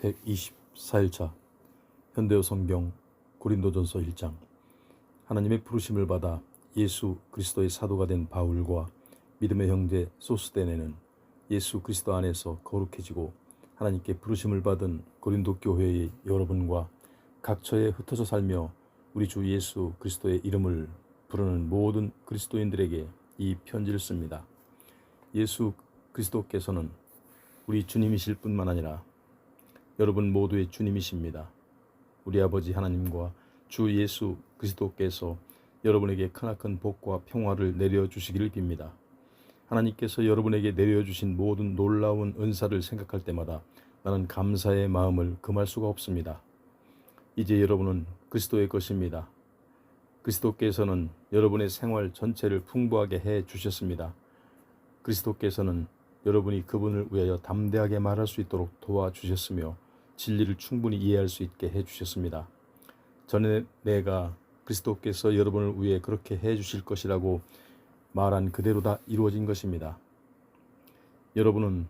124일차 현대어 성경 고린도전서 1장. 하나님의 부르심을 받아 예수 그리스도의 사도가 된 바울과 믿음의 형제 소스데네는 예수 그리스도 안에서 거룩해지고 하나님께 부르심을 받은 고린도 교회의 여러분과 각처에 흩어져 살며 우리 주 예수 그리스도의 이름을 부르는 모든 그리스도인들에게 이 편지를 씁니다. 예수 그리스도께서는 우리 주님이실 뿐만 아니라 여러분 모두의 주님이십니다. 우리 아버지 하나님과 주 예수 그리스도께서 여러분에게 크나큰 복과 평화를 내려주시기를 빕니다. 하나님께서 여러분에게 내려주신 모든 놀라운 은사를 생각할 때마다 나는 감사의 마음을 금할 수가 없습니다. 이제 여러분은 그리스도의 것입니다. 그리스도께서는 여러분의 생활 전체를 풍부하게 해 주셨습니다. 그리스도께서는 여러분이 그분을 위하여 담대하게 말할 수 있도록 도와주셨으며 진리를 충분히 이해할 수 있게 해주셨습니다. 전에 내가 그리스도께서 여러분을 위해 그렇게 해주실 것이라고 말한 그대로 다 이루어진 것입니다. 여러분은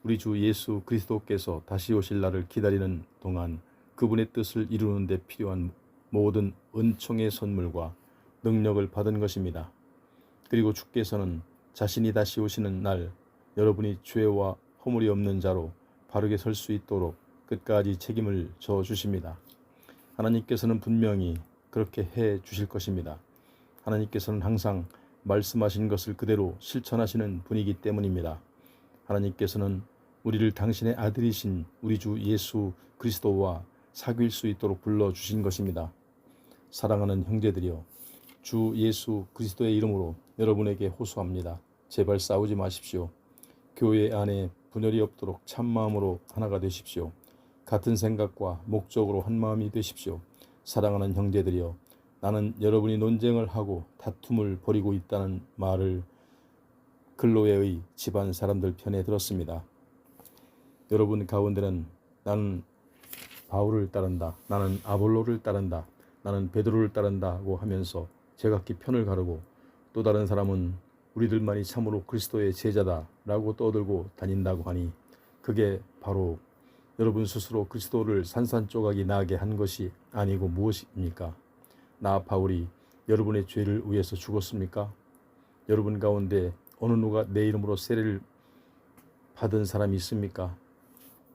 우리 주 예수 그리스도께서 다시 오실 날을 기다리는 동안 그분의 뜻을 이루는 데 필요한 모든 은총의 선물과 능력을 받은 것입니다. 그리고 주께서는 자신이 다시 오시는 날 여러분이 죄와 허물이 없는 자로 바르게 설 수 있도록 끝까지 책임을 져 주십니다. 하나님께서는 분명히 그렇게 해 주실 것입니다. 하나님께서는 항상 말씀하신 것을 그대로 실천하시는 분이기 때문입니다. 하나님께서는 우리를 당신의 아들이신 우리 주 예수 그리스도와 사귈 수 있도록 불러주신 것입니다. 사랑하는 형제들이여, 주 예수 그리스도의 이름으로 여러분에게 호소합니다. 제발 싸우지 마십시오. 교회 안에 분열이 없도록 참마음으로 하나가 되십시오. 같은 생각과 목적으로 한마음이 되십시오. 사랑하는 형제들이여, 나는 여러분이 논쟁을 하고 다툼을 벌이고 있다는 말을 글로에의 집안 사람들 편에 들었습니다. 여러분 가운데는 나는 바울을 따른다, 나는 아볼로를 따른다, 나는 베드로를 따른다고 하면서 제각기 편을 가르고, 또 다른 사람은 우리들만이 참으로 그리스도의 제자다라고 떠들고 다닌다고 하니, 그게 바로 여러분 스스로 그리스도를 산산조각이 나게 한 것이 아니고 무엇입니까? 나 바울이 여러분의 죄를 위해서 죽었습니까? 여러분 가운데 어느 누가 내 이름으로 세례를 받은 사람이 있습니까?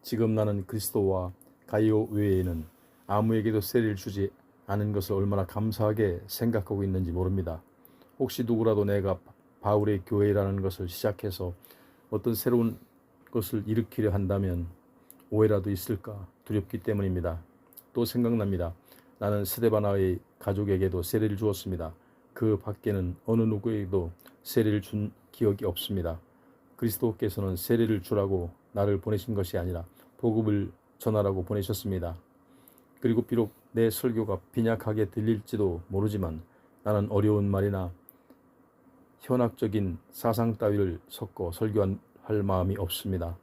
지금 나는 그리스도와 가이오 외에는 아무에게도 세례를 주지 않은 것을 얼마나 감사하게 생각하고 있는지 모릅니다. 혹시 누구라도 내가 바울의 교회라는 것을 시작해서 어떤 새로운 것을 일으키려 한다면 오해라도 있을까 두렵기 때문입니다. 또 생각납니다. 나는 스데바나의 가족에게도 세례를 주었습니다. 그 밖에는 어느 누구에게도 세례를 준 기억이 없습니다. 그리스도께서는 세례를 주라고 나를 보내신 것이 아니라 복음을 전하라고 보내셨습니다. 그리고 비록 내 설교가 빈약하게 들릴지도 모르지만 나는 어려운 말이나 현학적인 사상 따위를 섞어 설교할 마음이 없습니다.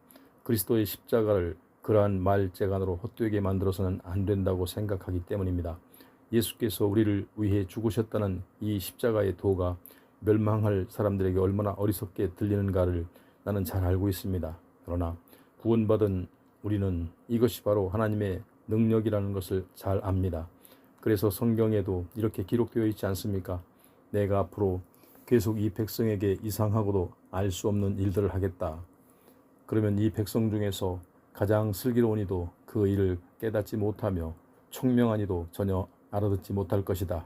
그리스도의 십자가를 그러한 말재간으로 헛되게 만들어서는 안 된다고 생각하기 때문입니다. 예수께서 우리를 위해 죽으셨다는 이 십자가의 도가 멸망할 사람들에게 얼마나 어리석게 들리는가를 나는 잘 알고 있습니다. 그러나 구원받은 우리는 이것이 바로 하나님의 능력이라는 것을 잘 압니다. 그래서 성경에도 이렇게 기록되어 있지 않습니까? 내가 앞으로 계속 이 백성에게 이상하고도 알 수 없는 일들을 하겠다. 그러면 이 백성 중에서 가장 슬기로운 이도 그 일을 깨닫지 못하며 총명한 이도 전혀 알아듣지 못할 것이다.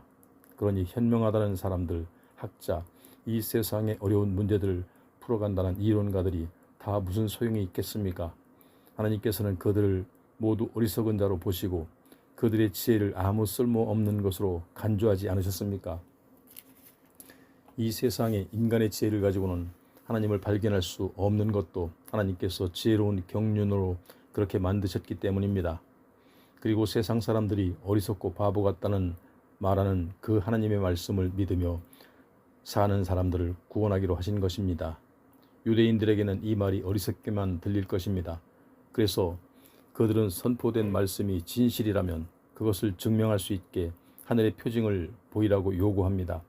그러니 현명하다는 사람들, 학자, 이 세상의 어려운 문제들을 풀어간다는 이론가들이 다 무슨 소용이 있겠습니까? 하나님께서는 그들을 모두 어리석은 자로 보시고 그들의 지혜를 아무 쓸모없는 것으로 간주하지 않으셨습니까? 이 세상에 인간의 지혜를 가지고는 하나님을 발견할 수 없는 것도 하나님께서 지혜로운 경륜으로 그렇게 만드셨기 때문입니다. 그리고 세상 사람들이 어리석고 바보 같다는 말하는 그 하나님의 말씀을 믿으며 사는 사람들을 구원하기로 하신 것입니다. 유대인들에게는 이 말이 어리석게만 들릴 것입니다. 그래서 그들은 선포된 말씀이 진실이라면 그것을 증명할 수 있게 하늘의 표징을 보이라고 요구합니다.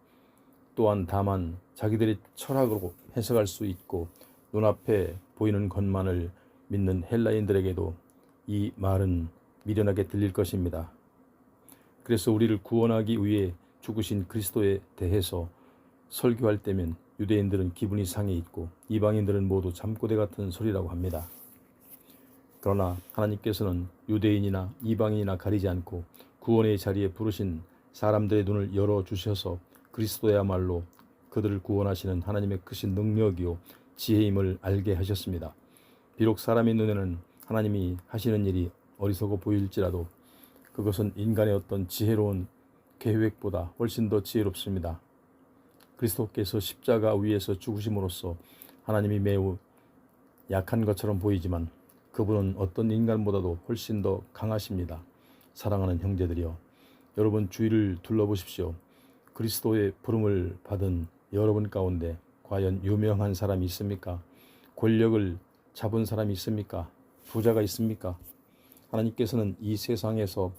또한 다만 자기들의 철학으로 해석할 수 있고 눈앞에 보이는 것만을 믿는 헬라인들에게도 이 말은 미련하게 들릴 것입니다. 그래서 우리를 구원하기 위해 죽으신 그리스도에 대해서 설교할 때면 유대인들은 기분이 상해 있고 이방인들은 모두 잠꼬대 같은 소리라고 합니다. 그러나 하나님께서는 유대인이나 이방인이나 가리지 않고 구원의 자리에 부르신 사람들의 눈을 열어주셔서 그리스도야말로 그들을 구원하시는 하나님의 크신 능력이요 지혜임을 알게 하셨습니다. 비록 사람의 눈에는 하나님이 하시는 일이 어리석어 보일지라도 그것은 인간의 어떤 지혜로운 계획보다 훨씬 더 지혜롭습니다. 그리스도께서 십자가 위에서 죽으심으로써 하나님이 매우 약한 것처럼 보이지만 그분은 어떤 인간보다도 훨씬 더 강하십니다. 사랑하는 형제들이여, 여러분 주위를 둘러보십시오. 그리스도의 부름을 받은 여러분 가운데 과연 유명한 사람이 있습니까? 권력을 잡은 사람이 있습니까? 부자가 있습니까? 하나님께서는 이 세상에서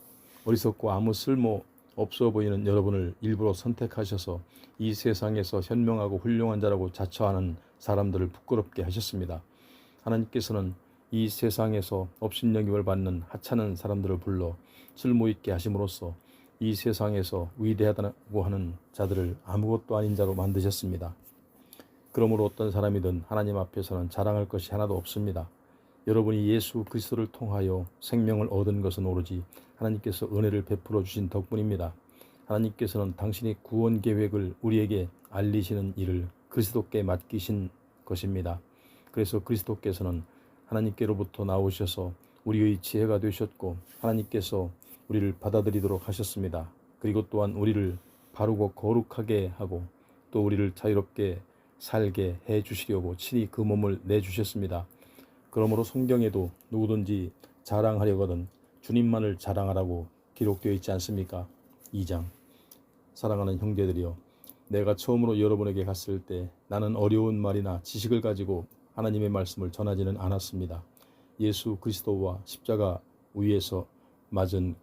어리석고 아무 쓸모 없어 보이는 여러분을 일부러 선택하셔서 이 세상에서 현명하고 훌륭한 자라고 자처하는 사람들을 부끄럽게 하셨습니다. 하나님께서는 이 세상에서 업신여김을 받는 하찮은 사람들을 불러 쓸모있게 하심으로써 이 세상에서 위대하다고 하는 자들을 아무것도 아닌 자로 만드셨습니다. 그러므로 어떤 사람이든 하나님 앞에서는 자랑할 것이 하나도 없습니다. 여러분이 예수 그리스도를 통하여 생명을 얻은 것은 오로지 하나님께서 은혜를 베풀어 주신 덕분입니다. 하나님께서는 당신의 구원 계획을 우리에게 알리시는 일을 그리스도께 맡기신 것입니다. 그래서 그리스도께서는 하나님께로부터 나오셔서 우리의 지혜가 되셨고 하나님께서 우리를 받아들이도록 하셨습니다. 그리고 또한 우리를 바르고 거룩하게 하고 또 우리를 자유롭게 살게 해 주시려고 친히 그 몸을 내주셨습니다. 그러므로 성경에도 누구든지 자랑하려거든 주님만을 자랑하라고 기록되어 있지 않습니까? 2장. 사랑하는 형제들이여, 내가 처음으로 여러분에게 갔을 때 나는 어려운 말이나 지식을 가지고 하나님의 말씀을 전하지는 않았습니다. 예수 그리스도와 십자가 위에서 맞은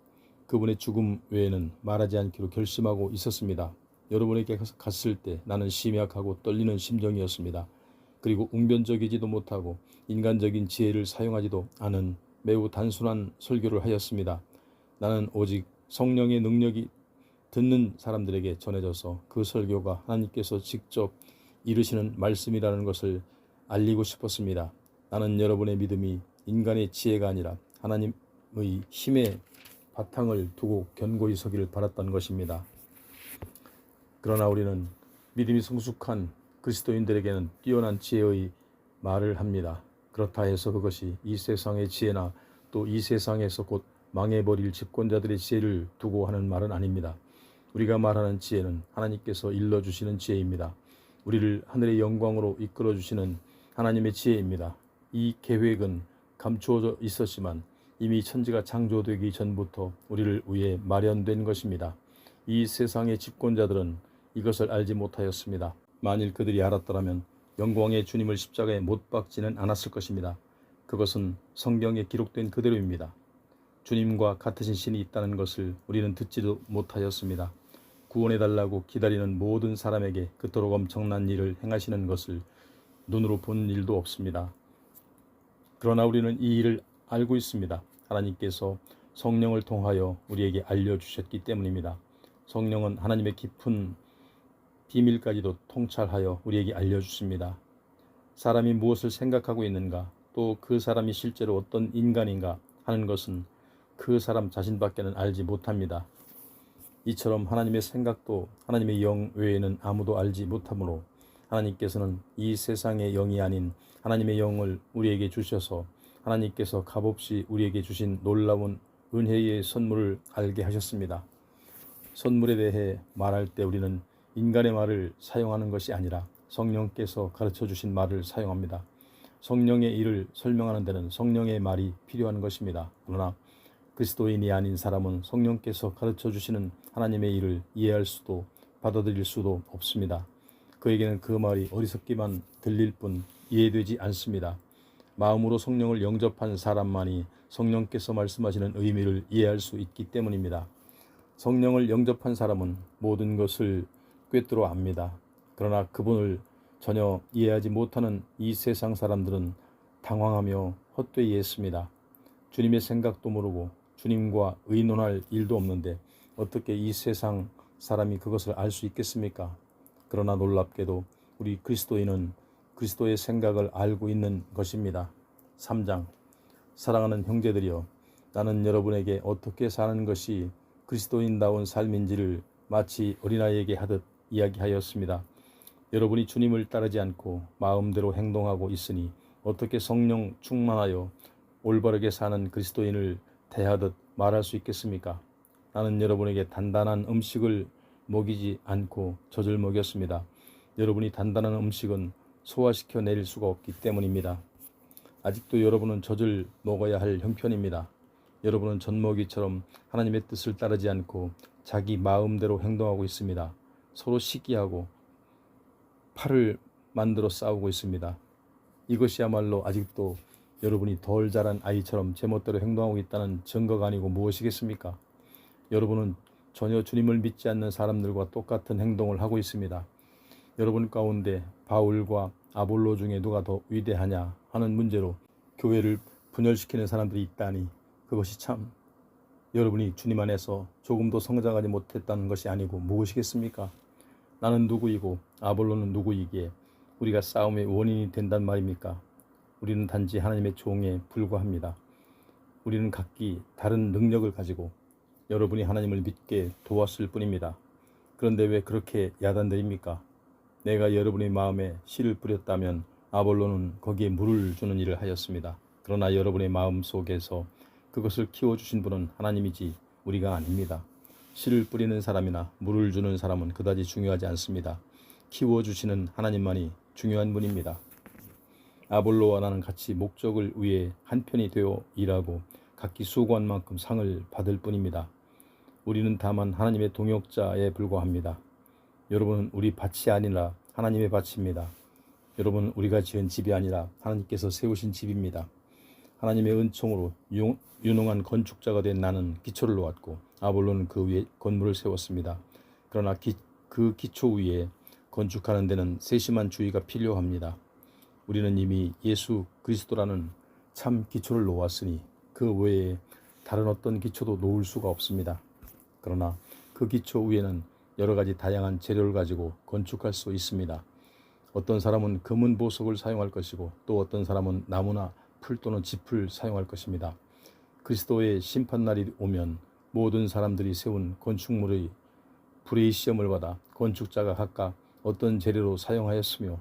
그분의 죽음 외에는 말하지 않기로 결심하고 있었습니다. 여러분에게 갔을 때 나는 심약하고 떨리는 심정이었습니다. 그리고 웅변적이지도 못하고 인간적인 지혜를 사용하지도 않은 매우 단순한 설교를 하였습니다. 나는 오직 성령의 능력이 듣는 사람들에게 전해져서 그 설교가 하나님께서 직접 이루시는 말씀이라는 것을 알리고 싶었습니다. 나는 여러분의 믿음이 인간의 지혜가 아니라 하나님의 힘의 바탕을 두고 견고히 서기를 바랐던 것입니다. 그러나 우리는 믿음이 성숙한 그리스도인들에게는 뛰어난 지혜의 말을 합니다. 그렇다 해서 그것이 이 세상의 지혜나 또 이 세상에서 곧 망해버릴 집권자들의 지혜를 두고 하는 말은 아닙니다. 우리가 말하는 지혜는 하나님께서 일러주시는 지혜입니다. 우리를 하늘의 영광으로 이끌어주시는 하나님의 지혜입니다. 이 계획은 감추어져 있었지만 이미 천지가 창조되기 전부터 우리를 위해 마련된 것입니다. 이 세상의 집권자들은 이것을 알지 못하였습니다. 만일 그들이 알았더라면 영광의 주님을 십자가에 못 박지는 않았을 것입니다. 그것은 성경에 기록된 그대로입니다. 주님과 같으신 신이 있다는 것을 우리는 듣지도 못하였습니다. 구원해달라고 기다리는 모든 사람에게 그토록 엄청난 일을 행하시는 것을 눈으로 본 일도 없습니다. 그러나 우리는 이 일을 알고 있습니다. 하나님께서 성령을 통하여 우리에게 알려주셨기 때문입니다. 성령은 하나님의 깊은 비밀까지도 통찰하여 우리에게 알려주십니다. 사람이 무엇을 생각하고 있는가, 또 그 사람이 실제로 어떤 인간인가 하는 것은 그 사람 자신밖에는 알지 못합니다. 이처럼 하나님의 생각도 하나님의 영 외에는 아무도 알지 못하므로 하나님께서는 이 세상의 영이 아닌 하나님의 영을 우리에게 주셔서 하나님께서 값없이 우리에게 주신 놀라운 은혜의 선물을 알게 하셨습니다. 선물에 대해 말할 때 우리는 인간의 말을 사용하는 것이 아니라 성령께서 가르쳐 주신 말을 사용합니다. 성령의 일을 설명하는 데는 성령의 말이 필요한 것입니다. 그러나 그리스도인이 아닌 사람은 성령께서 가르쳐 주시는 하나님의 일을 이해할 수도 받아들일 수도 없습니다. 그에게는 그 말이 어리석기만 들릴 뿐 이해되지 않습니다. 마음으로 성령을 영접한 사람만이 성령께서 말씀하시는 의미를 이해할 수 있기 때문입니다. 성령을 영접한 사람은 모든 것을 꿰뚫어 압니다. 그러나 그분을 전혀 이해하지 못하는 이 세상 사람들은 당황하며 헛되이 했습니다. 주님의 생각도 모르고 주님과 의논할 일도 없는데 어떻게 이 세상 사람이 그것을 알 수 있겠습니까? 그러나 놀랍게도 우리 그리스도인은 그리스도의 생각을 알고 있는 것입니다. 3장. 사랑하는 형제들이여, 나는 여러분에게 어떻게 사는 것이 그리스도인다운 삶인지를 마치 어린아이에게 하듯 이야기하였습니다. 여러분이 주님을 따르지 않고 마음대로 행동하고 있으니 어떻게 성령 충만하여 올바르게 사는 그리스도인을 대하듯 말할 수 있겠습니까? 나는 여러분에게 단단한 음식을 먹이지 않고 젖을 먹였습니다. 여러분이 단단한 음식은 소화시켜 내릴 수가 없기 때문입니다. 아직도 여러분은 젖을 먹어야 할 형편입니다. 여러분은 젖먹이처럼 하나님의 뜻을 따르지 않고 자기 마음대로 행동하고 있습니다. 서로 시기하고 팔을 만들어 싸우고 있습니다. 이것이야말로 아직도 여러분이 덜 자란 아이처럼 제멋대로 행동하고 있다는 증거가 아니고 무엇이겠습니까? 여러분은 전혀 주님을 믿지 않는 사람들과 똑같은 행동을 하고 있습니다. 여러분 가운데 바울과 아볼로 중에 누가 더 위대하냐 하는 문제로 교회를 분열시키는 사람들이 있다니, 그것이 참 여러분이 주님 안에서 조금도 성장하지 못했다는 것이 아니고 무엇이겠습니까? 나는 누구이고 아볼로는 누구이기에 우리가 싸움의 원인이 된단 말입니까? 우리는 단지 하나님의 종에 불과합니다. 우리는 각기 다른 능력을 가지고 여러분이 하나님을 믿게 도왔을 뿐입니다. 그런데 왜 그렇게 야단들입니까? 내가 여러분의 마음에 씨를 뿌렸다면 아볼로는 거기에 물을 주는 일을 하였습니다. 그러나 여러분의 마음 속에서 그것을 키워주신 분은 하나님이지 우리가 아닙니다. 씨를 뿌리는 사람이나 물을 주는 사람은 그다지 중요하지 않습니다. 키워주시는 하나님만이 중요한 분입니다. 아볼로와 나는 같이 목적을 위해 한편이 되어 일하고 각기 수고한 만큼 상을 받을 뿐입니다. 우리는 다만 하나님의 동역자에 불과합니다. 여러분은 우리 밭이 아니라 하나님의 밭입니다. 여러분은 우리가 지은 집이 아니라 하나님께서 세우신 집입니다. 하나님의 은총으로 유능한 건축자가 된 나는 기초를 놓았고 아볼로는 그 위에 건물을 세웠습니다. 그러나 그 기초 위에 건축하는 데는 세심한 주의가 필요합니다. 우리는 이미 예수 그리스도라는 참 기초를 놓았으니 그 외에 다른 어떤 기초도 놓을 수가 없습니다. 그러나 그 기초 위에는 여러 가지 다양한 재료를 가지고 건축할 수 있습니다. 어떤 사람은 금은 보석을 사용할 것이고 또 어떤 사람은 나무나 풀 또는 짚을 사용할 것입니다. 그리스도의 심판날이 오면 모든 사람들이 세운 건축물의 불의 시험을 받아 건축자가 각각 어떤 재료로 사용하였으며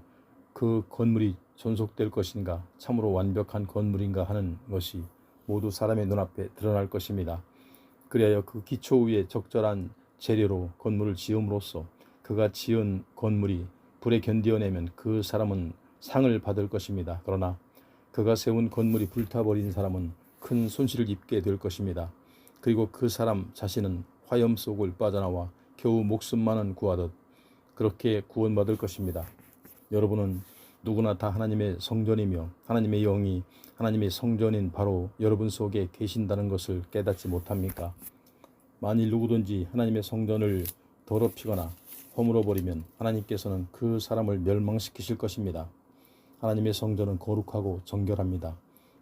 그 건물이 존속될 것인가, 참으로 완벽한 건물인가 하는 것이 모두 사람의 눈앞에 드러날 것입니다. 그리하여 그 기초 위에 적절한 재료로 건물을 지음으로써 그가 지은 건물이 불에 견디어내면 그 사람은 상을 받을 것입니다. 그러나 그가 세운 건물이 불타버린 사람은 큰 손실을 입게 될 것입니다. 그리고 그 사람 자신은 화염 속을 빠져나와 겨우 목숨만은 구하듯 그렇게 구원받을 것입니다. 여러분은 누구나 다 하나님의 성전이며 하나님의 영이 하나님의 성전인 바로 여러분 속에 계신다는 것을 깨닫지 못합니까? 만일 누구든지 하나님의 성전을 더럽히거나 허물어버리면 하나님께서는 그 사람을 멸망시키실 것입니다. 하나님의 성전은 거룩하고 정결합니다.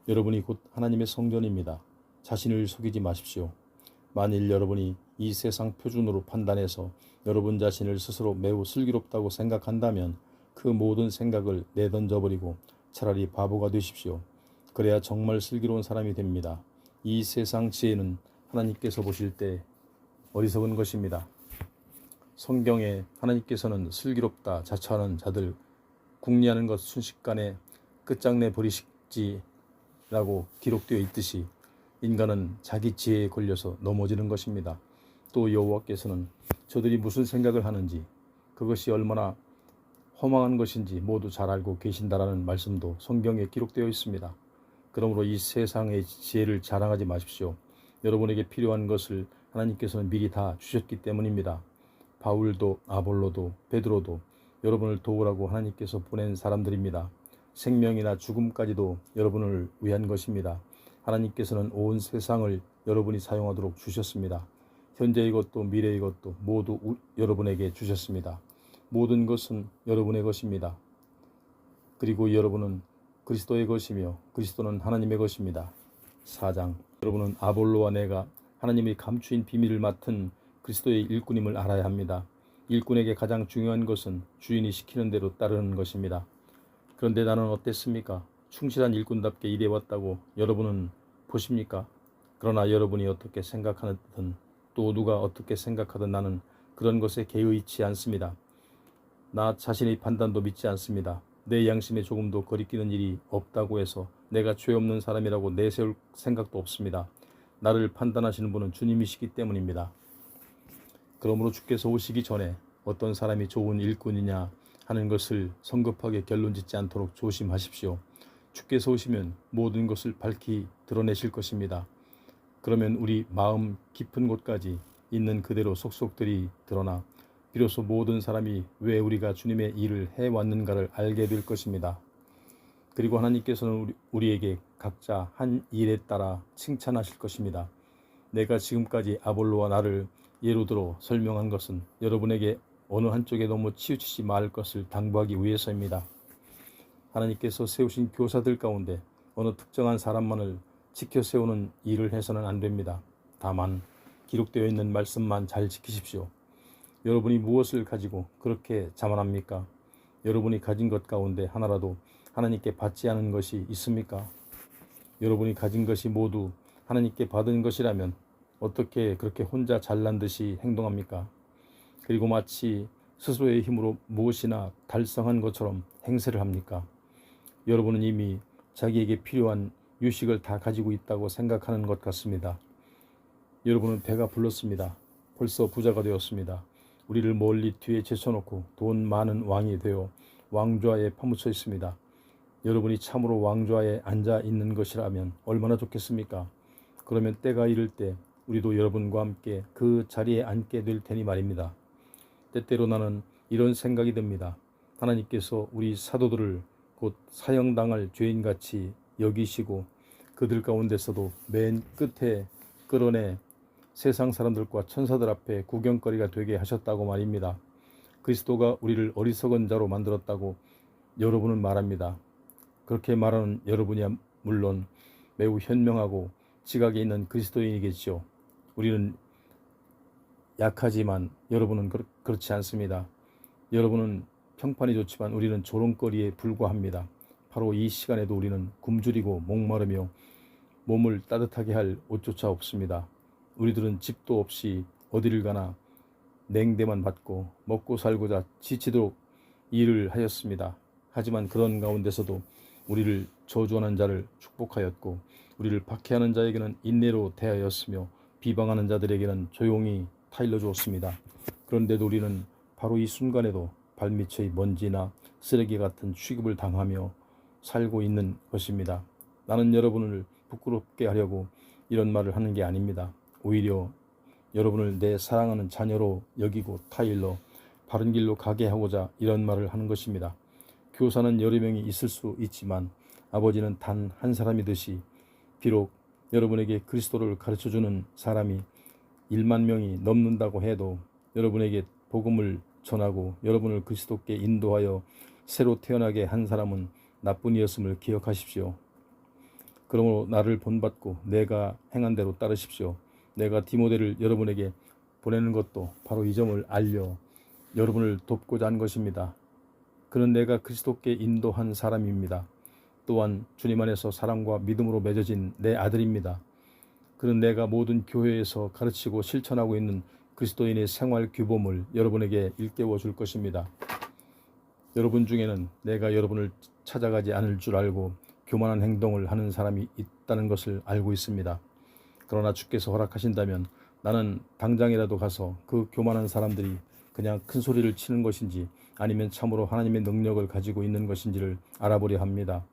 여러분이 곧 하나님의 성전입니다. 자신을 속이지 마십시오. 만일 여러분이 이 세상 표준으로 판단해서 여러분 자신을 스스로 매우 슬기롭다고 생각한다면 그 모든 생각을 내던져버리고 차라리 바보가 되십시오. 그래야 정말 슬기로운 사람이 됩니다. 이 세상 지혜는 하나님께서 보실 때 어리석은 것입니다. 성경에 하나님께서는 슬기롭다 자처하는 자들 궁리하는 것 순식간에 끝장내 버리시지라고 기록되어 있듯이 인간은 자기 지혜에 걸려서 넘어지는 것입니다. 또 여호와께서는 저들이 무슨 생각을 하는지 그것이 얼마나 허망한 것인지 모두 잘 알고 계신다라는 말씀도 성경에 기록되어 있습니다. 그러므로 이 세상의 지혜를 자랑하지 마십시오. 여러분에게 필요한 것을 하나님께서는 미리 다 주셨기 때문입니다. 바울도 아볼로도 베드로도 여러분을 도우라고 하나님께서 보낸 사람들입니다. 생명이나 죽음까지도 여러분을 위한 것입니다. 하나님께서는 온 세상을 여러분이 사용하도록 주셨습니다. 현재의 것도 미래의 것도 모두 여러분에게 주셨습니다. 모든 것은 여러분의 것입니다. 그리고 여러분은 그리스도의 것이며 그리스도는 하나님의 것입니다. 4장. 여러분은 아볼로와 내가 하나님의 감추인 비밀을 맡은 그리스도의 일꾼임을 알아야 합니다. 일꾼에게 가장 중요한 것은 주인이 시키는 대로 따르는 것입니다. 그런데 나는 어땠습니까? 충실한 일꾼답게 일해왔다고 여러분은 보십니까? 그러나 여러분이 어떻게 생각하든 또 누가 어떻게 생각하든 나는 그런 것에 개의치 않습니다. 나 자신의 판단도 믿지 않습니다. 내 양심에 조금도 거리끼는 일이 없다고 해서 내가 죄 없는 사람이라고 내세울 생각도 없습니다. 나를 판단하시는 분은 주님이시기 때문입니다. 그러므로 주께서 오시기 전에 어떤 사람이 좋은 일꾼이냐 하는 것을 성급하게 결론짓지 않도록 조심하십시오. 주께서 오시면 모든 것을 밝히 드러내실 것입니다. 그러면 우리 마음 깊은 곳까지 있는 그대로 속속들이 드러나 비로소 모든 사람이 왜 우리가 주님의 일을 해왔는가를 알게 될 것입니다. 그리고 하나님께서는 우리에게 각자 한 일에 따라 칭찬하실 것입니다. 내가 지금까지 아볼로와 나를 예로 들어 설명한 것은 여러분에게 어느 한쪽에 너무 치우치지 말 것을 당부하기 위해서입니다. 하나님께서 세우신 교사들 가운데 어느 특정한 사람만을 지켜 세우는 일을 해서는 안 됩니다. 다만 기록되어 있는 말씀만 잘 지키십시오. 여러분이 무엇을 가지고 그렇게 자만합니까? 여러분이 가진 것 가운데 하나라도 하나님께 받지 않은 것이 있습니까? 여러분이 가진 것이 모두 하나님께 받은 것이라면 어떻게 그렇게 혼자 잘난 듯이 행동합니까? 그리고 마치 스스로의 힘으로 무엇이나 달성한 것처럼 행세를 합니까? 여러분은 이미 자기에게 필요한 유식을 다 가지고 있다고 생각하는 것 같습니다. 여러분은 배가 불렀습니다. 벌써 부자가 되었습니다. 우리를 멀리 뒤에 제쳐놓고 돈 많은 왕이 되어 왕좌에 파묻혀 있습니다. 여러분이 참으로 왕좌에 앉아 있는 것이라면 얼마나 좋겠습니까? 그러면 때가 이를 때 우리도 여러분과 함께 그 자리에 앉게 될 테니 말입니다. 때때로 나는 이런 생각이 듭니다. 하나님께서 우리 사도들을 곧 사형당할 죄인같이 여기시고 그들 가운데서도 맨 끝에 끌어내 세상 사람들과 천사들 앞에 구경거리가 되게 하셨다고 말입니다. 그리스도가 우리를 어리석은 자로 만들었다고 여러분은 말합니다. 그렇게 말하는 여러분이야 물론 매우 현명하고 지각에 있는 그리스도인이겠죠. 우리는 약하지만 여러분은 그렇지 않습니다. 여러분은 평판이 좋지만 우리는 조롱거리에 불과합니다. 바로 이 시간에도 우리는 굶주리고 목마르며 몸을 따뜻하게 할 옷조차 없습니다. 우리들은 집도 없이 어디를 가나 냉대만 받고 먹고 살고자 지치도록 일을 하였습니다. 하지만 그런 가운데서도 우리를 저주하는 자를 축복하였고 우리를 박해하는 자에게는 인내로 대하였으며 비방하는 자들에게는 조용히 타일러 주었습니다. 그런데도 우리는 바로 이 순간에도 발밑의 먼지나 쓰레기 같은 취급을 당하며 살고 있는 것입니다. 나는 여러분을 부끄럽게 하려고 이런 말을 하는 게 아닙니다. 오히려 여러분을 내 사랑하는 자녀로 여기고 타일러 바른 길로 가게 하고자 이런 말을 하는 것입니다. 교사는 여러 명이 있을 수 있지만 아버지는 단 한 사람이듯이 비록 여러분에게 그리스도를 가르쳐주는 사람이 1만 명이 넘는다고 해도 여러분에게 복음을 전하고 여러분을 그리스도께 인도하여 새로 태어나게 한 사람은 나뿐이었음을 기억하십시오. 그러므로 나를 본받고 내가 행한 대로 따르십시오. 내가 디모데를 여러분에게 보내는 것도 바로 이 점을 알려 여러분을 돕고자 한 것입니다. 그는 내가 그리스도께 인도한 사람입니다. 또한 주님 안에서 사랑과 믿음으로 맺어진 내 아들입니다. 그는 내가 모든 교회에서 가르치고 실천하고 있는 그리스도인의 생활 규범을 여러분에게 일깨워 줄 것입니다. 여러분 중에는 내가 여러분을 찾아가지 않을 줄 알고 교만한 행동을 하는 사람이 있다는 것을 알고 있습니다. 그러나 주께서 허락하신다면 나는 당장이라도 가서 그 교만한 사람들이 그냥 큰 소리를 치는 것인지 아니면 참으로 하나님의 능력을 가지고 있는 것인지를 알아보려 합니다.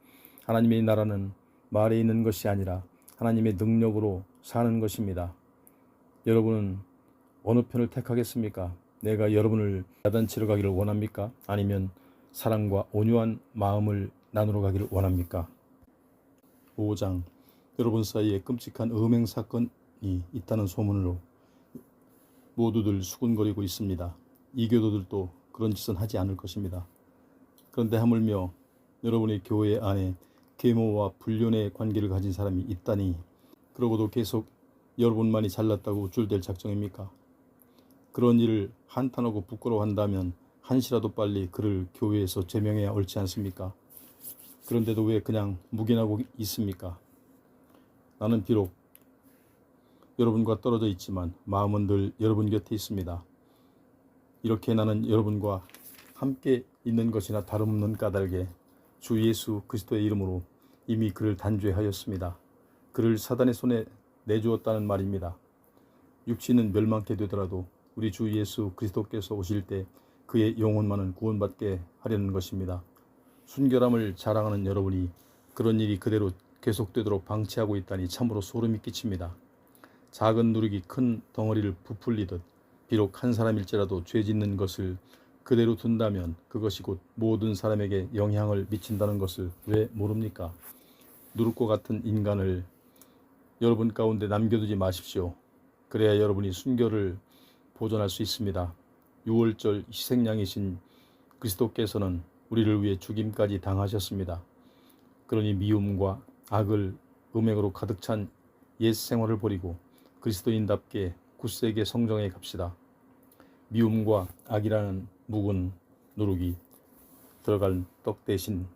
하나님의 나라는 말에 있는 것이 아니라 하나님의 능력으로 사는 것입니다. 여러분은 어느 편을 택하겠습니까? 내가 여러분을 야단치러 가기를 원합니까? 아니면 사랑과 온유한 마음을 나누러 가기를 원합니까? 5장. 여러분 사이에 끔찍한 음행 사건이 있다는 소문으로 모두들 수군거리고 있습니다. 이교도들도 그런 짓은 하지 않을 것입니다. 그런데 하물며 여러분의 교회 안에 계모와 불륜의 관계를 가진 사람이 있다니 그러고도 계속 여러분만이 잘났다고 우쭐댈 작정입니까? 그런 일을 한탄하고 부끄러워한다면 한시라도 빨리 그를 교회에서 제명해야 옳지 않습니까? 그런데도 왜 그냥 묵인하고 있습니까? 나는 비록 여러분과 떨어져 있지만 마음은 늘 여러분 곁에 있습니다. 이렇게 나는 여러분과 함께 있는 것이나 다름없는 까닭에 주 예수 그리스도의 이름으로 이미 그를 단죄하였습니다. 그를 사단의 손에 내주었다는 말입니다. 육신은 멸망케 되더라도 우리 주 예수 그리스도께서 오실 때 그의 영혼만은 구원받게 하려는 것입니다. 순결함을 자랑하는 여러분이 그런 일이 그대로 계속되도록 방치하고 있다니 참으로 소름이 끼칩니다. 작은 누룩이 큰 덩어리를 부풀리듯 비록 한 사람일지라도 죄 짓는 것을 그대로 둔다면 그것이 곧 모든 사람에게 영향을 미친다는 것을 왜 모릅니까? 누룩과 같은 인간을 여러분 가운데 남겨두지 마십시오. 그래야 여러분이 순결을 보존할 수 있습니다. 6월절 희생양이신 그리스도께서는 우리를 위해 죽임까지 당하셨습니다. 그러니 미움과 악을 음행으로 가득 찬 옛 생활을 버리고 그리스도인답게 굳세게 성정해 갑시다. 미움과 악이라는 묵은 누룩이 들어간 떡 대신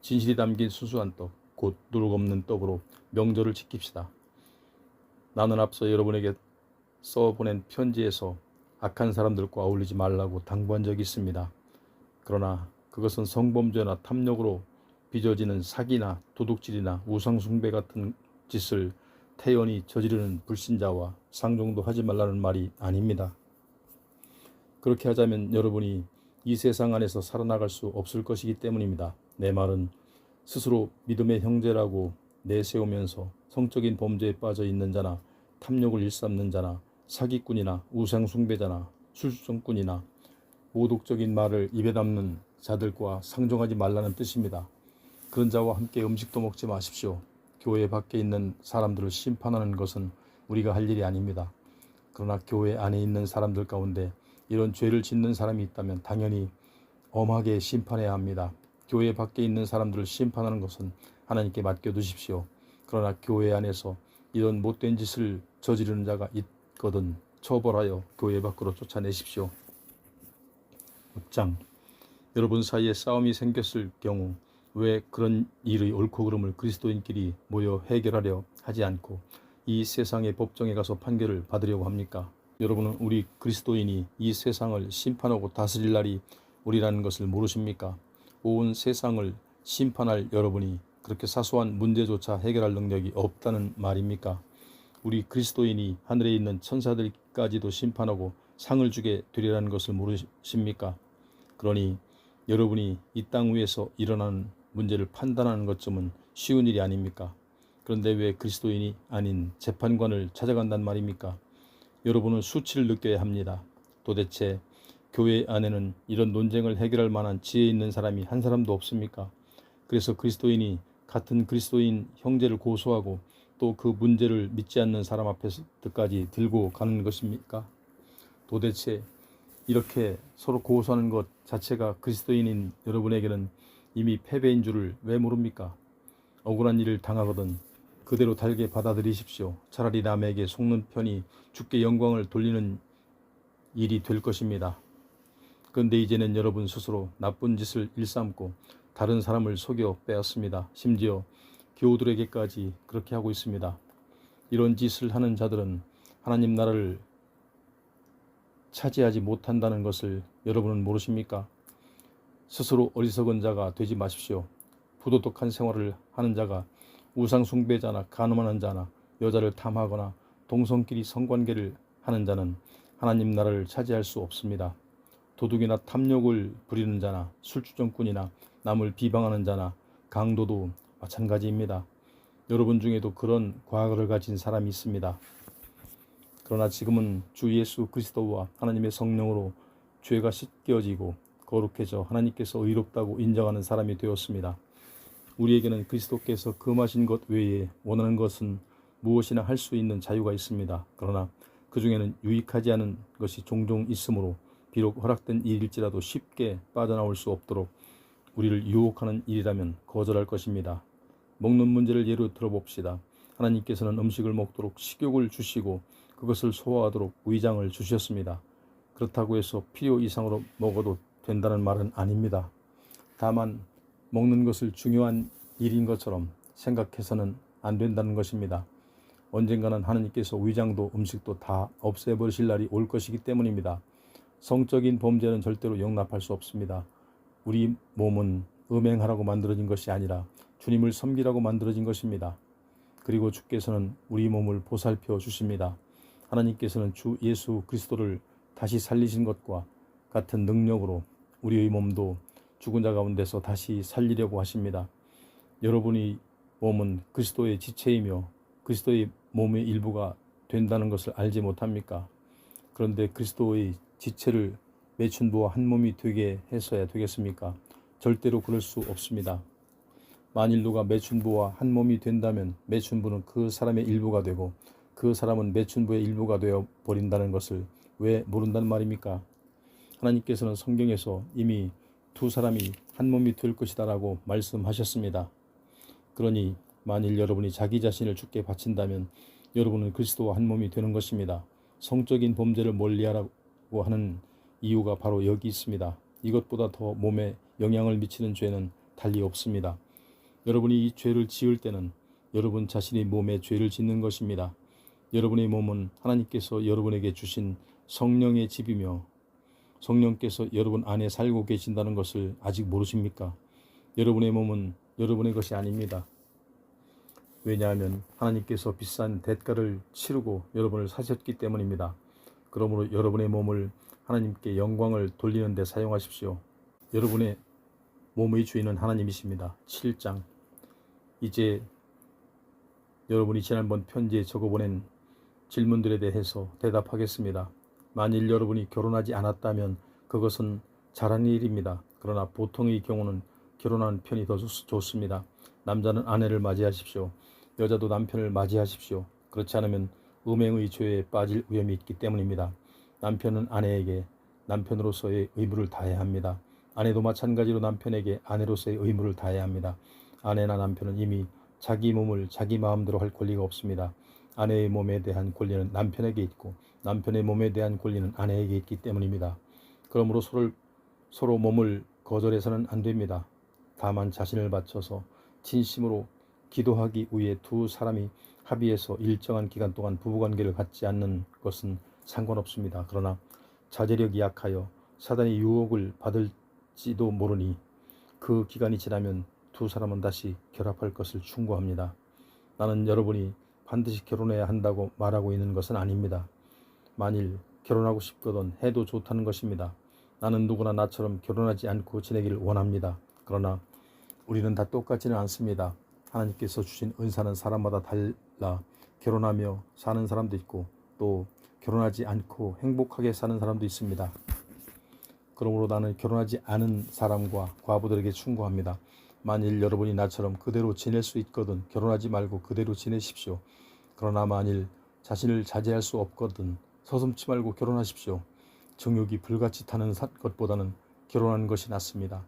진실이 담긴 순수한 떡, 곧 누룩 없는 떡으로 명절을 지킵시다. 나는 앞서 여러분에게 써보낸 편지에서 악한 사람들과 어울리지 말라고 당부한 적이 있습니다. 그러나 그것은 성범죄나 탐욕으로 빚어지는 사기나 도둑질이나 우상숭배 같은 짓을 태연히 저지르는 불신자와 상종도 하지 말라는 말이 아닙니다. 그렇게 하자면 여러분이 이 세상 안에서 살아나갈 수 없을 것이기 때문입니다. 내 말은 스스로 믿음의 형제라고 내세우면서 성적인 범죄에 빠져 있는 자나 탐욕을 일삼는 자나 사기꾼이나 우상숭배자나 술주정꾼이나 모독적인 말을 입에 담는 자들과 상종하지 말라는 뜻입니다. 그런 자와 함께 음식도 먹지 마십시오. 교회 밖에 있는 사람들을 심판하는 것은 우리가 할 일이 아닙니다. 그러나 교회 안에 있는 사람들 가운데 이런 죄를 짓는 사람이 있다면 당연히 엄하게 심판해야 합니다. 교회 밖에 있는 사람들을 심판하는 것은 하나님께 맡겨두십시오. 그러나 교회 안에서 이런 못된 짓을 저지르는 자가 있거든 처벌하여 교회 밖으로 쫓아내십시오. 6장 여러분 사이에 싸움이 생겼을 경우 왜 그런 일의 옳고 그름을 그리스도인끼리 모여 해결하려 하지 않고 이 세상의 법정에 가서 판결을 받으려고 합니까? 여러분은 우리 그리스도인이 이 세상을 심판하고 다스릴 날이 우리라는 것을 모르십니까? 온 세상을 심판할 여러분이 그렇게 사소한 문제조차 해결할 능력이 없다는 말입니까? 우리 그리스도인이 하늘에 있는 천사들까지도 심판하고 상을 주게 되리라는 것을 모르십니까? 그러니 여러분이 이 땅 위에서 일어나는 문제를 판단하는 것쯤은 쉬운 일이 아닙니까? 그런데 왜 그리스도인이 아닌 재판관을 찾아간단 말입니까? 여러분은 수치를 느껴야 합니다. 도대체 교회 안에는 이런 논쟁을 해결할 만한 지혜 있는 사람이 한 사람도 없습니까? 그래서 그리스도인이 같은 그리스도인 형제를 고소하고 또 그 문제를 믿지 않는 사람 앞에서까지 들고 가는 것입니까? 도대체 이렇게 서로 고소하는 것 자체가 그리스도인인 여러분에게는 이미 패배인 줄을 왜 모릅니까? 억울한 일을 당하거든 그대로 달게 받아들이십시오. 차라리 남에게 속는 편이 주께 영광을 돌리는 일이 될 것입니다. 그런데 이제는 여러분 스스로 나쁜 짓을 일삼고 다른 사람을 속여 빼앗습니다. 심지어 교우들에게까지 그렇게 하고 있습니다. 이런 짓을 하는 자들은 하나님 나라를 차지하지 못한다는 것을 여러분은 모르십니까? 스스로 어리석은 자가 되지 마십시오. 부도덕한 생활을 하는 자가 우상숭배자나 간음하는 자나 여자를 탐하거나 동성끼리 성관계를 하는 자는 하나님 나라를 차지할 수 없습니다. 도둑이나 탐욕을 부리는 자나 술주정꾼이나 남을 비방하는 자나 강도도 마찬가지입니다. 여러분 중에도 그런 과거를 가진 사람이 있습니다. 그러나 지금은 주 예수 그리스도와 하나님의 성령으로 죄가 씻겨지고 거룩해져 하나님께서 의롭다고 인정하는 사람이 되었습니다. 우리에게는 그리스도께서 금하신 것 외에 원하는 것은 무엇이나 할 수 있는 자유가 있습니다. 그러나 그 중에는 유익하지 않은 것이 종종 있으므로 비록 허락된 일일지라도 쉽게 빠져나올 수 없도록 우리를 유혹하는 일이라면 거절할 것입니다. 먹는 문제를 예로 들어봅시다. 하나님께서는 음식을 먹도록 식욕을 주시고 그것을 소화하도록 위장을 주셨습니다. 그렇다고 해서 필요 이상으로 먹어도 된다는 말은 아닙니다. 다만 먹는 것을 중요한 일인 것처럼 생각해서는 안 된다는 것입니다. 언젠가는 하나님께서 위장도 음식도 다 없애버리실 날이 올 것이기 때문입니다. 성적인 범죄는 절대로 용납할 수 없습니다. 우리 몸은 음행하라고 만들어진 것이 아니라 주님을 섬기라고 만들어진 것입니다. 그리고 주께서는 우리 몸을 보살펴 주십니다. 하나님께서는 주 예수 그리스도를 다시 살리신 것과 같은 능력으로 우리의 몸도 죽은 자 가운데서 다시 살리려고 하십니다. 여러분의 몸은 그리스도의 지체이며 그리스도의 몸의 일부가 된다는 것을 알지 못합니까? 그런데 그리스도의 지체를 매춘부와 한 몸이 되게 해서야 되겠습니까? 절대로 그럴 수 없습니다. 만일 누가 매춘부와 한 몸이 된다면 매춘부는 그 사람의 일부가 되고 그 사람은 매춘부의 일부가 되어 버린다는 것을 왜 모른다는 말입니까? 하나님께서는 성경에서 이미 두 사람이 한 몸이 될 것이다 라고 말씀하셨습니다. 그러니 만일 여러분이 자기 자신을 주께 바친다면 여러분은 그리스도와 한 몸이 되는 것입니다. 성적인 범죄를 멀리하라고 하는 이유가 바로 여기 있습니다. 이것보다 더 몸에 영향을 미치는 죄는 달리 없습니다. 여러분이 이 죄를 지을 때는 여러분 자신이 몸에 죄를 짓는 것입니다. 여러분의 몸은 하나님께서 여러분에게 주신 성령의 집이며 성령께서 여러분 안에 살고 계신다는 것을 아직 모르십니까? 여러분의 몸은 여러분의 것이 아닙니다. 왜냐하면 하나님께서 비싼 대가를 치르고 여러분을 사셨기 때문입니다. 그러므로 여러분의 몸을 하나님께 영광을 돌리는 데 사용하십시오. 여러분의 몸의 주인은 하나님이십니다. 7장. 이제 여러분이 지난번 편지에 적어보낸 질문들에 대해서 대답하겠습니다. 만일 여러분이 결혼하지 않았다면 그것은 잘한 일입니다. 그러나 보통의 경우는 결혼하는 편이 더 좋습니다. 남자는 아내를 맞이하십시오. 여자도 남편을 맞이하십시오. 그렇지 않으면 음행의 죄에 빠질 위험이 있기 때문입니다. 남편은 아내에게 남편으로서의 의무를 다해야 합니다. 아내도 마찬가지로 남편에게 아내로서의 의무를 다해야 합니다. 아내나 남편은 이미 자기 몸을 자기 마음대로 할 권리가 없습니다. 아내의 몸에 대한 권리는 남편에게 있고 남편의 몸에 대한 권리는 아내에게 있기 때문입니다. 그러므로 서로 몸을 거절해서는 안 됩니다. 다만 자신을 바쳐서 진심으로 기도하기 위해 두 사람이 합의해서 일정한 기간 동안 부부관계를 갖지 않는 것은 상관없습니다. 그러나 자제력이 약하여 사단의 유혹을 받을지도 모르니 그 기간이 지나면 두 사람은 다시 결합할 것을 충고합니다. 나는 여러분이 반드시 결혼해야 한다고 말하고 있는 것은 아닙니다. 만일 결혼하고 싶거든 해도 좋다는 것입니다. 나는 누구나 나처럼 결혼하지 않고 지내기를 원합니다. 그러나 우리는 다 똑같지는 않습니다. 하나님께서 주신 은사는 사람마다 달라 결혼하며 사는 사람도 있고 또 결혼하지 않고 행복하게 사는 사람도 있습니다. 그러므로 나는 결혼하지 않은 사람과 과부들에게 충고합니다. 만일 여러분이 나처럼 그대로 지낼 수 있거든 결혼하지 말고 그대로 지내십시오. 그러나 만일 자신을 자제할 수 없거든 서슴지 말고 결혼하십시오. 정욕이 불같이 타는 것보다는 결혼하는 것이 낫습니다.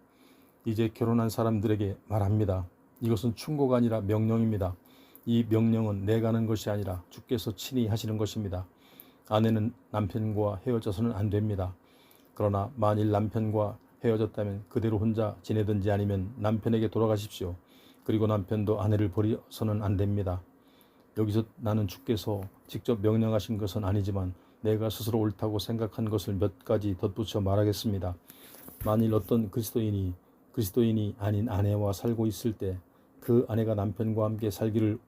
이제 결혼한 사람들에게 말합니다. 이것은 충고가 아니라 명령입니다. 이 명령은 내가 하는 것이 아니라 주께서 친히 하시는 것입니다. 아내는 남편과 헤어져서는 안 됩니다. 그러나 만일 남편과 헤어졌다면 그대로 혼자 지내든지 아니면 남편에게 돌아가십시오. 그리고 남편도 아내를 버려서는 안 됩니다. 여기서 나는 주께서 직접 명령하신 것은 아니지만 내가 스스로 옳다고 생각한 것을 몇 가지 덧붙여 말하겠습니다. 만일 어떤 그리스도인이 아닌 아내와 살고 있을 때 그 아내가 남편과 함께 살기를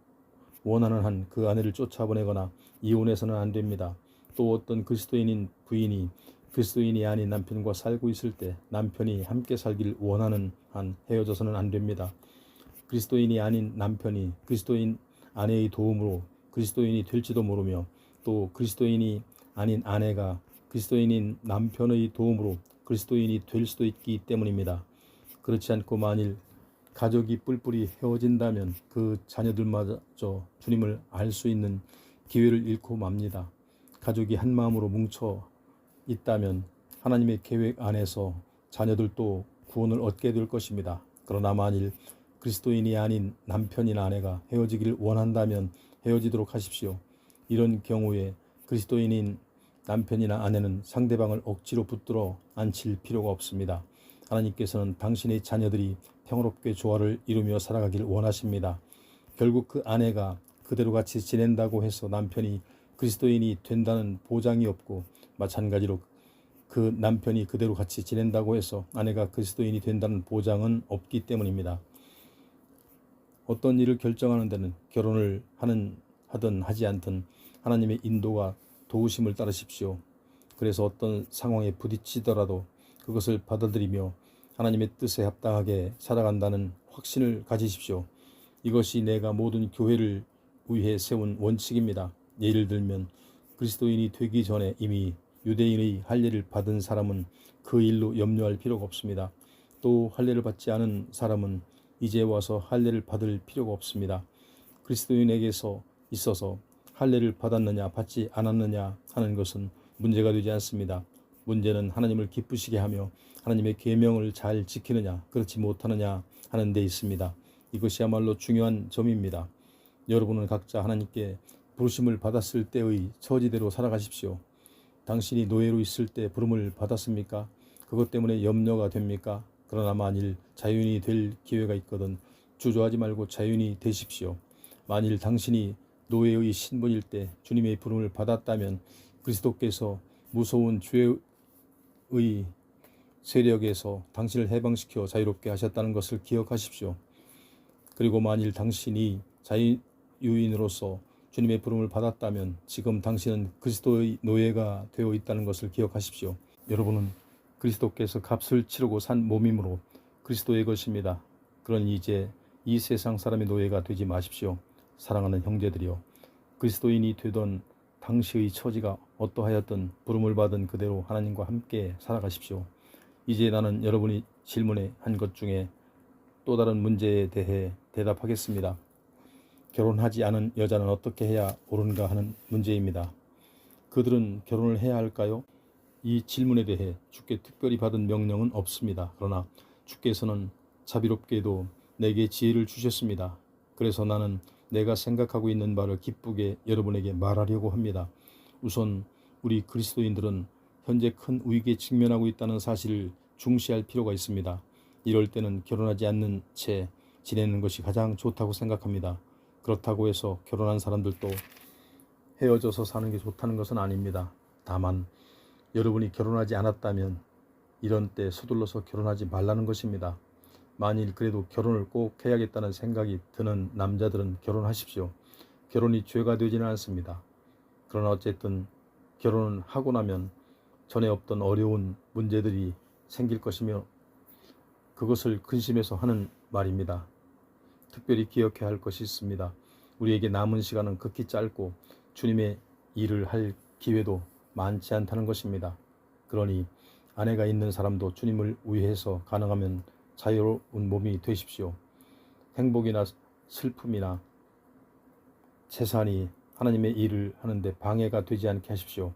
원하는 한 그 아내를 쫓아보내거나 이혼해서는 안 됩니다. 또 어떤 그리스도인인 부인이 그리스도인이 아닌 남편과 살고 있을 때 남편이 함께 살기를 원하는 한 헤어져서는 안 됩니다. 그리스도인이 아닌 남편이 그리스도인 아내의 도움으로 그리스도인이 될지도 모르며 또 그리스도인이 아닌 아내가 그리스도인인 남편의 도움으로 그리스도인이 될 수도 있기 때문입니다. 그렇지 않고 만일 가족이 뿔뿔이 헤어진다면 그 자녀들마저 주님을 알 수 있는 기회를 잃고 맙니다. 가족이 한 마음으로 뭉쳐 있다면 하나님의 계획 안에서 자녀들도 구원을 얻게 될 것입니다. 그러나 만일 그리스도인이 아닌 남편이나 아내가 헤어지기를 원한다면 헤어지도록 하십시오. 이런 경우에 그리스도인인 남편이나 아내는 상대방을 억지로 붙들어 앉힐 필요가 없습니다. 하나님께서는 당신의 자녀들이 평화롭게 조화를 이루며 살아가길 원하십니다. 결국 그 아내가 그대로 같이 지낸다고 해서 남편이 그리스도인이 된다는 보장이 없고, 마찬가지로 그 남편이 그대로 같이 지낸다고 해서 아내가 그리스도인이 된다는 보장은 없기 때문입니다. 어떤 일을 결정하는 데는 결혼을 하든 하지 않든 하나님의 인도와 도우심을 따르십시오. 그래서 어떤 상황에 부딪히더라도 그것을 받아들이며 하나님의 뜻에 합당하게 살아간다는 확신을 가지십시오. 이것이 내가 모든 교회를 위해 세운 원칙입니다. 예를 들면 그리스도인이 되기 전에 이미 유대인의 할례를 받은 사람은 그 일로 염려할 필요가 없습니다. 또 할례를 받지 않은 사람은 이제 와서 할례를 받을 필요가 없습니다. 그리스도인에게서 있어서 할례를 받았느냐 받지 않았느냐 하는 것은 문제가 되지 않습니다. 문제는 하나님을 기쁘시게 하며 하나님의 계명을 잘 지키느냐 그렇지 못하느냐 하는 데 있습니다. 이것이야말로 중요한 점입니다. 여러분은 각자 하나님께 부르심을 받았을 때의 처지대로 살아가십시오. 당신이 노예로 있을 때 부름을 받았습니까? 그것 때문에 염려가 됩니까? 그러나 만일 자유인이 될 기회가 있거든 주저하지 말고 자유인이 되십시오. 만일 당신이 노예의 신분일 때 주님의 부름을 받았다면 그리스도께서 무서운 죄의 세력에서 당신을 해방시켜 자유롭게 하셨다는 것을 기억하십시오. 그리고 만일 당신이 자유인으로서 주님의 부름을 받았다면 지금 당신은 그리스도의 노예가 되어 있다는 것을 기억하십시오. 여러분은 그리스도께서 값을 치르고 산 몸이므로 그리스도의 것입니다. 그러니 이제 이 세상 사람의 노예가 되지 마십시오. 사랑하는 형제들이여, 그리스도인이 되던 당시의 처지가 어떠하였든 부름을 받은 그대로 하나님과 함께 살아가십시오. 이제 나는 여러분이 질문해 한 것 중에 또 다른 문제에 대해 대답하겠습니다. 결혼하지 않은 여자는 어떻게 해야 옳은가 하는 문제입니다. 그들은 결혼을 해야 할까요? 이 질문에 대해 주께 특별히 받은 명령은 없습니다. 그러나 주께서는 자비롭게도 내게 지혜를 주셨습니다. 그래서 나는 내가 생각하고 있는 바를 기쁘게 여러분에게 말하려고 합니다. 우선 우리 그리스도인들은 현재 큰 위기에 직면하고 있다는 사실을 중시할 필요가 있습니다. 이럴 때는 결혼하지 않는 채 지내는 것이 가장 좋다고 생각합니다. 그렇다고 해서 결혼한 사람들도 헤어져서 사는 게 좋다는 것은 아닙니다. 다만 여러분이 결혼하지 않았다면 이런 때 서둘러서 결혼하지 말라는 것입니다. 만일 그래도 결혼을 꼭 해야겠다는 생각이 드는 남자들은 결혼하십시오. 결혼이 죄가 되지는 않습니다. 그러나 어쨌든 결혼을 하고 나면 전에 없던 어려운 문제들이 생길 것이며 그것을 근심해서 하는 말입니다. 특별히 기억해야 할 것이 있습니다. 우리에게 남은 시간은 극히 짧고 주님의 일을 할 기회도 많지 않다는 것입니다. 그러니 아내가 있는 사람도 주님을 위해서 가능하면 자유로운 몸이 되십시오. 행복이나 슬픔이나 재산이 하나님의 일을 하는데 방해가 되지 않게 하십시오.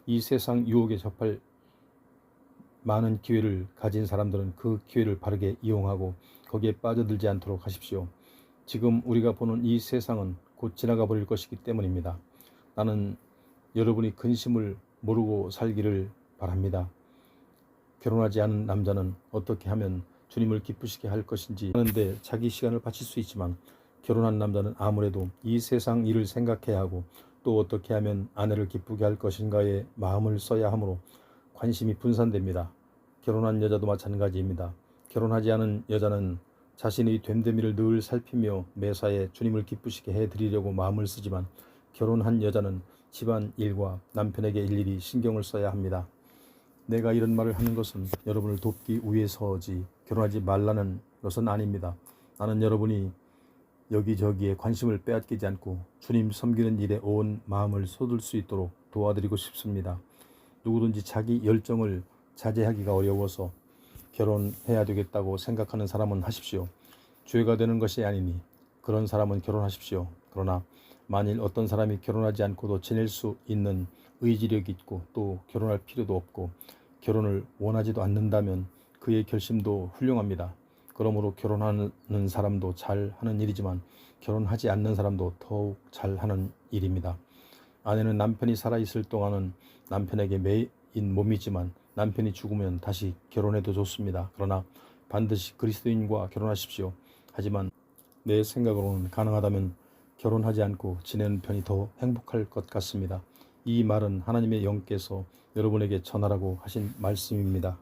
이 세상 유혹에 접할 많은 기회를 가진 사람들은 그 기회를 바르게 이용하고 거기에 빠져들지 않도록 하십시오. 지금 우리가 보는 이 세상은 곧 지나가 버릴 것이기 때문입니다. 나는 여러분이 근심을 모르고 살기를 바랍니다. 결혼하지 않은 남자는 어떻게 하면 주님을 기쁘시게 할 것인지 하는데 자기 시간을 바칠 수 있지만 결혼한 남자는 아무래도 이 세상 일을 생각해야 하고 또 어떻게 하면 아내를 기쁘게 할 것인가에 마음을 써야 하므로 관심이 분산됩니다. 결혼한 여자도 마찬가지입니다. 결혼하지 않은 여자는 자신의 됨됨이를 늘 살피며 매사에 주님을 기쁘시게 해드리려고 마음을 쓰지만 결혼한 여자는 집안 일과 남편에게 일일이 신경을 써야 합니다. 내가 이런 말을 하는 것은 여러분을 돕기 위해서지 결혼하지 말라는 것은 아닙니다. 나는 여러분이 여기저기에 관심을 빼앗기지 않고 주님 섬기는 일에 온 마음을 쏟을 수 있도록 도와드리고 싶습니다. 누구든지 자기 열정을 자제하기가 어려워서 결혼해야 되겠다고 생각하는 사람은 하십시오. 죄가 되는 것이 아니니 그런 사람은 결혼하십시오. 그러나 만일 어떤 사람이 결혼하지 않고도 지낼 수 있는 의지력이 있고 또 결혼할 필요도 없고 결혼을 원하지도 않는다면 그의 결심도 훌륭합니다. 그러므로 결혼하는 사람도 잘하는 일이지만 결혼하지 않는 사람도 더욱 잘하는 일입니다. 아내는 남편이 살아있을 동안은 남편에게 매인 몸이지만 남편이 죽으면 다시 결혼해도 좋습니다. 그러나 반드시 그리스도인과 결혼하십시오. 하지만 내 생각으로는 가능하다면 결혼하지 않고 지내는 편이 더 행복할 것 같습니다. 이 말은 하나님의 영께서 여러분에게 전하라고 하신 말씀입니다.